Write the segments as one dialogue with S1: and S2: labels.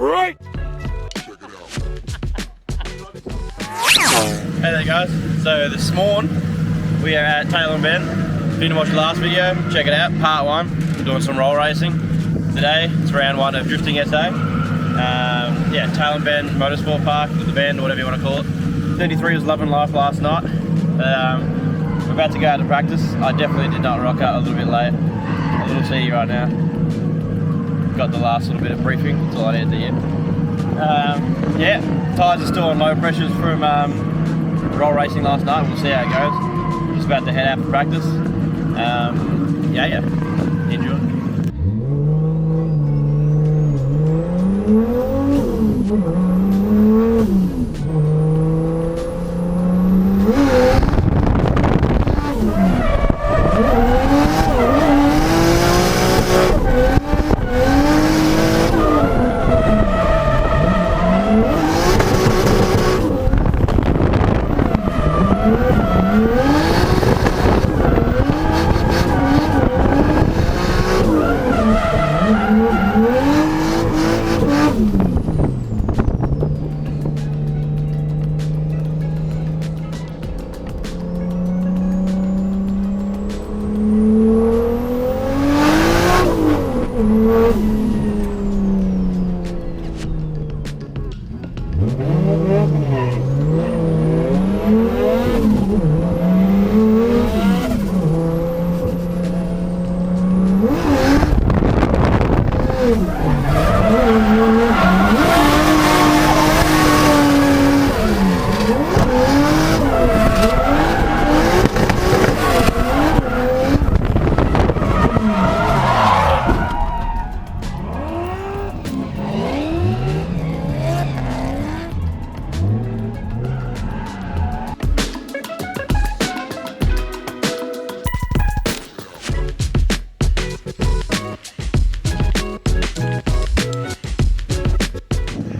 S1: Right.
S2: Hey there guys, so this morning we are at Taylor and Ben. If you didn't watch the last video, check it out, part 1. We're doing some roll racing. Today it's round 1 of Drifting SA. Yeah, Taylor and Ben Motorsport Park with the band, or whatever you want to call it. 33 was loving life last night. We're about to go out to practice. I definitely did not rock out a little bit late. A little seedy right now. Got the last little bit of briefing, that's all I needed to get. Yeah, tyres are still on low pressures from roll racing last night. We'll see how it goes. Just about to head out for practice. Yeah, enjoy.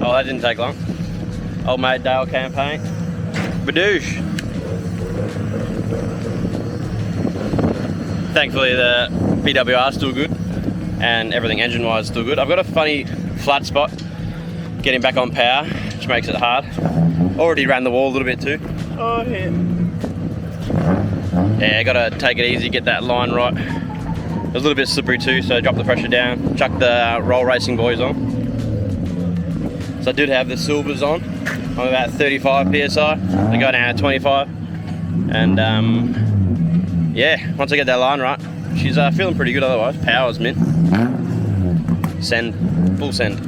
S2: Oh, that didn't take long. Old mate Dale campaign. Badoosh. Thankfully the PWR is still good and everything engine wise is still good. I've got a funny flat spot getting back on power, which makes it hard. Already ran the wall a little bit too. Oh yeah. Yeah, gotta take it easy, get that line right. It was a little bit slippery too, so drop the pressure down, chuck the roll racing boys on. So I did have the silvers on. I'm about 35 PSI. They go down at 25. And yeah, once I get that line right, she's feeling pretty good otherwise. Power's mint. Send, full send.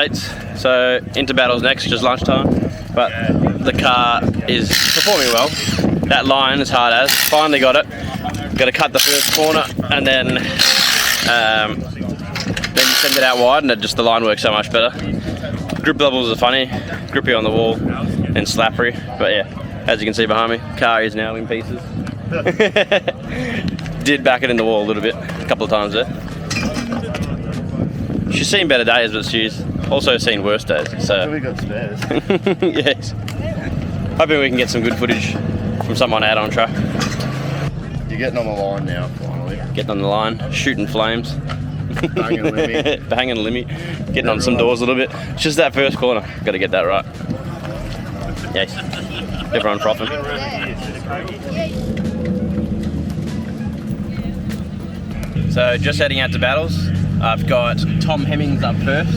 S2: updates. So into battles next, just lunchtime. But the car is performing well. That line is hard as. Finally got it. Got to cut the first corner and then you send it out wide, and the line works so much better. Grip levels are funny, grippy on the wall and slappery. But yeah, as you can see behind me, car is now in pieces. Did back it in the wall a little bit, a couple of times there. She's seen better days, but she's also seen worse days. So
S1: we got spares.
S2: yes. Hoping we can get some good footage from someone out on track.
S1: You're getting on the line now, finally.
S2: Getting on the line, shooting flames.
S1: Banging Limmy.
S2: Banging Limmy. Getting on some doors a little bit. It's just that first corner. Got to get that right. Yes. Everyone frothing. So just heading out to battles. I've got Tom Hemmings up first.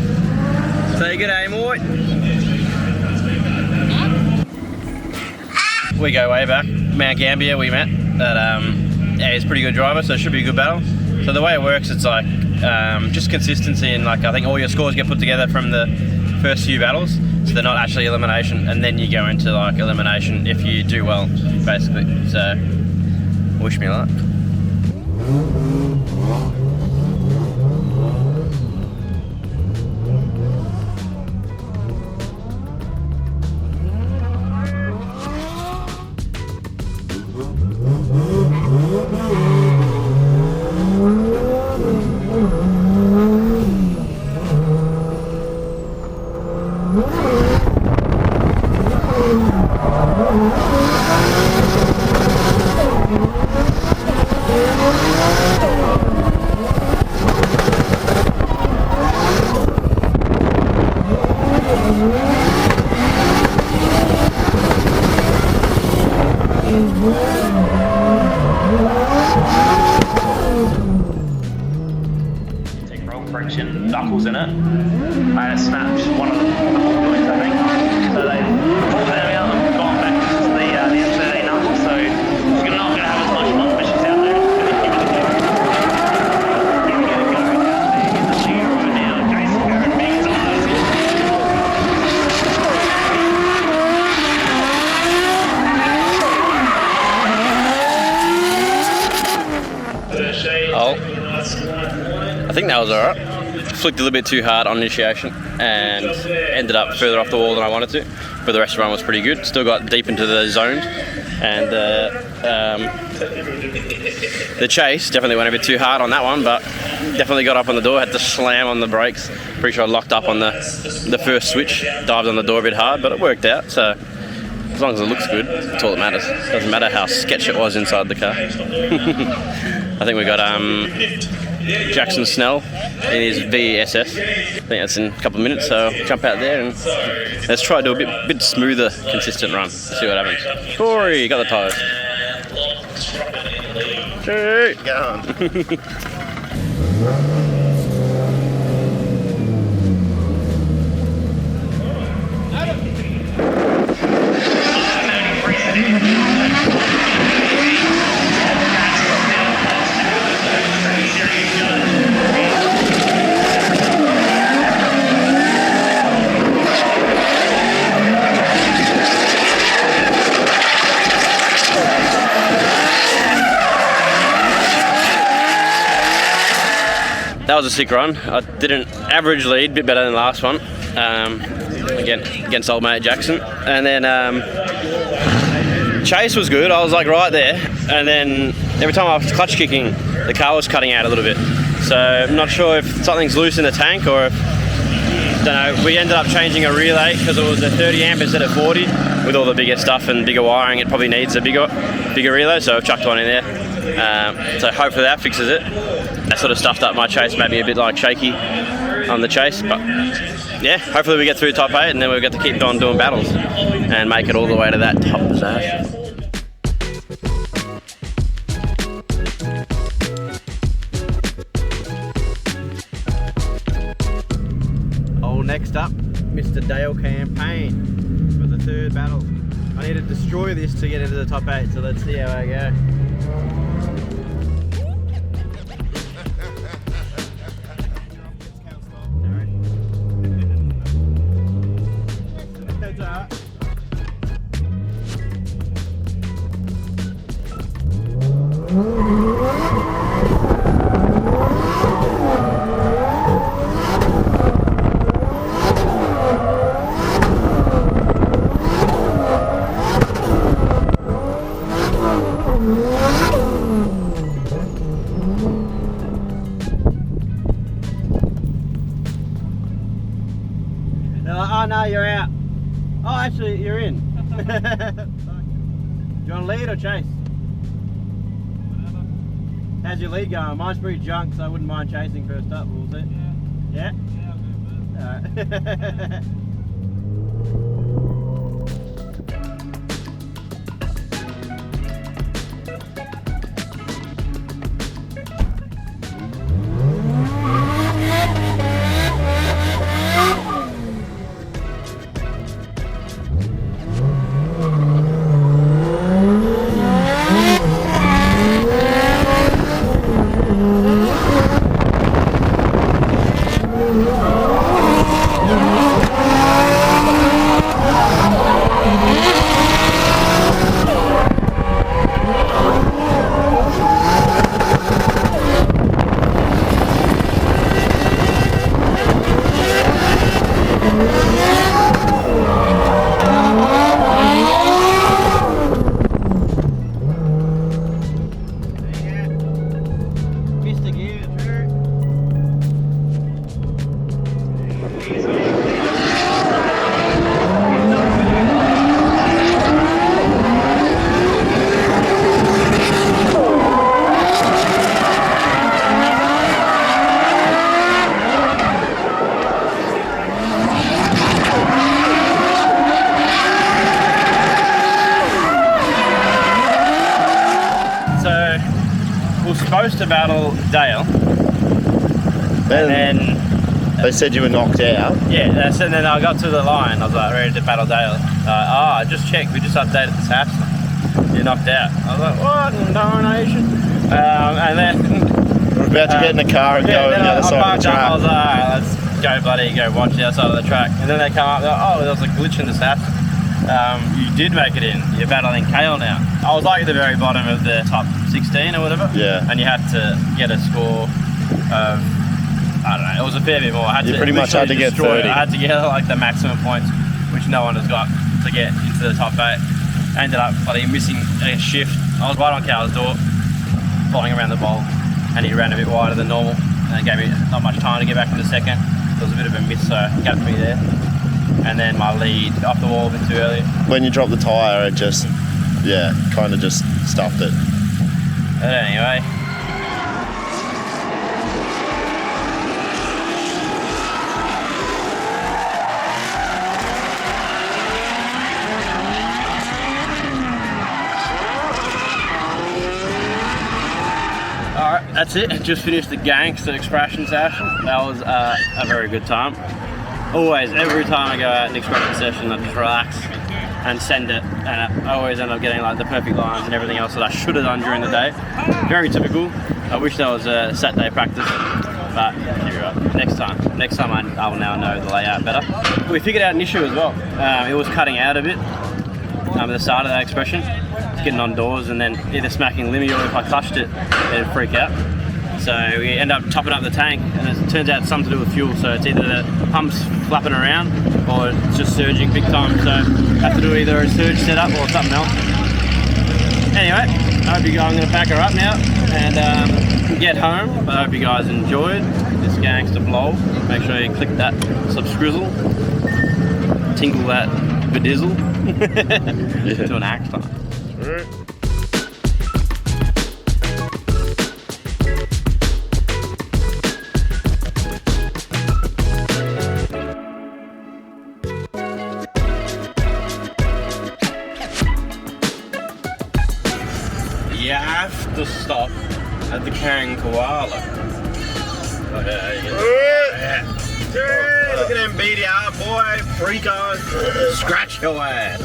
S2: Say good day, mate. We go way back. Mount Gambier we met. Yeah, he's a pretty good driver, so it should be a good battle. So the way it works, it's like just consistency, and like I think all your scores get put together from the first few battles, so they're not actually elimination, and then you go into like elimination if you do well, basically. So wish me luck.
S3: Friction buckles in it. I had snapped one of the joints, I think. So they pulled them out and gone back to the M30 knuckle. So you're not going to have as much transmissions out there. Here we go, out there in the shear right now. Jason Garrett, big eyes.
S2: Oh, I think that was alright. Flicked a little bit too hard on initiation and ended up further off the wall than I wanted to, but the rest of the run was pretty good. Still got deep into the zone, and the chase definitely went a bit too hard on that one, but definitely got up on the door. Had to slam on the brakes. Pretty sure I locked up on the first switch, dived on the door a bit hard, but it worked out. So as long as it looks good, that's all that matters. Doesn't matter how sketch it was inside the car. I think we got Jackson Snell in his VSS. I think that's in a couple of minutes, so I'll jump out there and let's try to do a bit smoother, consistent run. See what happens. Corey, you got the tyres. Shoot!
S1: Go
S2: That was a sick run. I did an average lead, a bit better than the last one. Again, against old mate Jackson. And then chase was good. I was like right there. And then every time I was clutch kicking, the car was cutting out a little bit. So I'm not sure if something's loose in the tank or if, don't know. We ended up changing a relay because it was a 30 amp instead of 40. With all the bigger stuff and bigger wiring, it probably needs a bigger relay. So I've chucked one in there. So hopefully that fixes it. That sort of stuffed up my chase, maybe a bit like shaky on the chase, but yeah, hopefully we get through top 8 and then we'll get to keep on doing battles and make it all the way to that top position. Oh, next up, Mr. Dale Campaign for the 3rd battle. I need to destroy this to get into the top 8, so let's see how I go. They're like, oh no, you're out. Oh, actually, you're in. Do you want to lead or chase? How's your lead going? Mine's pretty junk, so I wouldn't mind chasing first up. We'll see. Yeah? Yeah, I'll go first. Alright. Supposed to battle Dale, and then
S1: they said you were knocked out.
S2: Yeah, and then I got to the line. I was like ready to battle Dale. I just checked. We just updated the stats. You're knocked out. I was like, what in darnation? And then
S1: we're about to get in the car and go on the other side of the track.
S2: I was like, alright, let's go, buddy. Go watch the outside of the track. And then they come up. They're like, oh, there was a glitch in the stats. You did make it in. You're battling Kale now. I was like at the very bottom of the top 16 or whatever.
S1: Yeah.
S2: And you had to get a score of, I don't know, it was a fair bit more.
S1: You pretty much had to get 30.
S2: I had to get like the maximum points, which no one has got to get into the top 8. I ended up bloody missing a shift. I was right on Kale's door, flying around the bowl, and he ran a bit wider than normal, and it gave me not much time to get back into second. There was a bit of a miss, so he kept me there. And then my lead off the wall a bit too early.
S1: When you dropped the tyre, it just, yeah, kind of just stuffed it.
S2: But anyway. Alright, that's it. Just finished the gangster expression session. That was a very good time. Always, every time I go out an expression session, I just relax and send it, and I always end up getting like the perfect lines and everything else that I should have done during the day. Very typical. I wish there was a Saturday practice, but you're right. Next time I will now know the layout better. We figured out an issue as well. It was cutting out a bit at the start of that expression. It's getting on doors and then either smacking Limmy, or if I clutched it, it'd freak out. So we end up topping up the tank, and it turns out it's something to do with fuel. So it's either the pumps flapping around or it's just surging big time. So I have to do either a surge setup or something else. Anyway, I hope you guys, I'm going to pack her up now and get home. I hope you guys enjoyed this gangster vlog. Make sure you click that subscrizzle, tinkle that bedizzle to an axe time. You have to stop at the Kang koala. Oh, yeah. Look at them BDR boy, freako, scratch your ass.